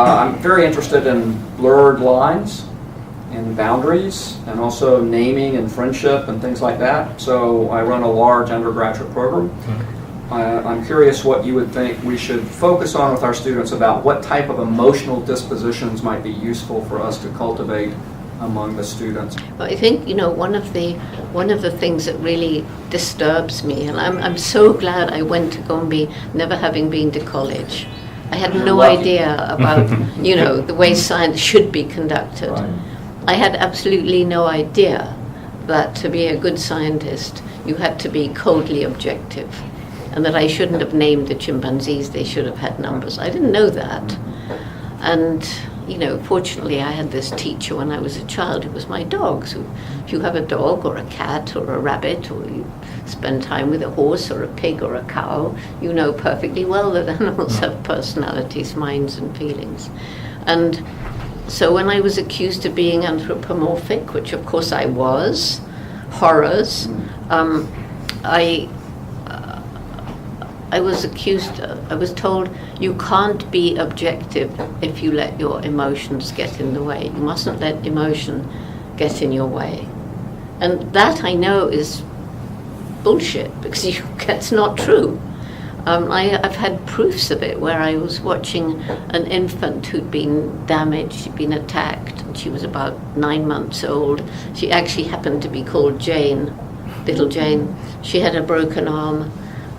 I'm very interested in blurred lines and boundaries, and also naming and friendship and things like that. So I run a large undergraduate program. I'm curious what you would think we should focus on with our students about what type of emotional dispositions might be useful for us to cultivate among the students. Well, I think, you know, one of the things that really disturbs me, and I'm so glad I went to Gombe never having been to college. I had no idea about, you know, the way science should be conducted. Right. I had absolutely no idea that to be a good scientist, you had to be coldly objective, and that I shouldn't have named the chimpanzees, they should have had numbers. I didn't know that. And, you know, fortunately I had this teacher when I was a child who was my dog. So if you have a dog or a cat or a rabbit, or you spend time with a horse or a pig or a cow, you know perfectly well that animals have personalities, minds and feelings. And so when I was accused of being anthropomorphic, which of course I was, horrors, I was accused, I was told, you can't be objective if you let your emotions get in the way. You mustn't let emotion get in your way. And that I know is bullshit, because it's not true. I've had proofs of it where I was watching an infant who'd been damaged, she'd been attacked, and she was about 9 months old. She actually happened to be called Jane, little Jane. She had a broken arm,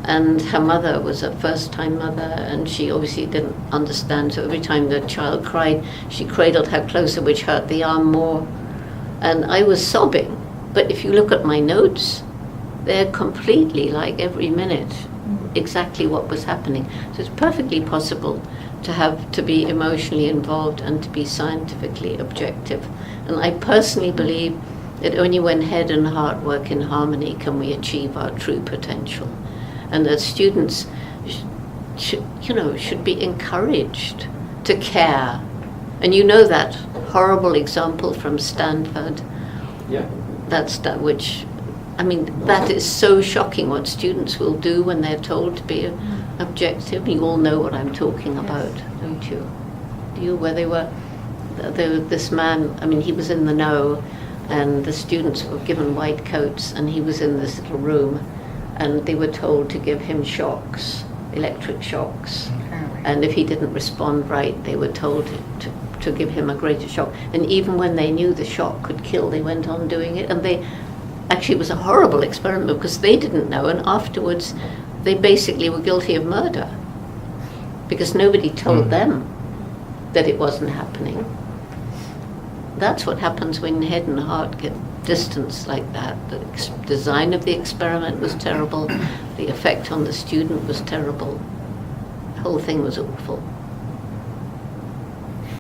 and her mother was a first-time mother, and she obviously didn't understand, so every time the child cried, she cradled her closer, which hurt the arm more. And I was sobbing, but if you look at my notes, they're completely, like every minute, exactly what was happening. So it's perfectly possible to be emotionally involved and to be scientifically objective. And I personally believe that only when head and heart work in harmony can we achieve our true potential. And that students should be encouraged to care. And you know that horrible example from Stanford. Yeah. That is so shocking what students will do when they're told to be objective. You all know what I'm talking about, don't you? Where they were this man, he was in the know, and the students were given white coats, and he was in this little room, and they were told to give him shocks, electric shocks. And if he didn't respond right, they were told to give him a greater shock. And even when they knew the shock could kill, they went on doing it. And it was a horrible experiment because they didn't know, and afterwards they basically were guilty of murder because nobody told them that it wasn't happening. That's what happens when head and heart get distanced like that. The design of the experiment was terrible, the effect on the student was terrible, the whole thing was awful.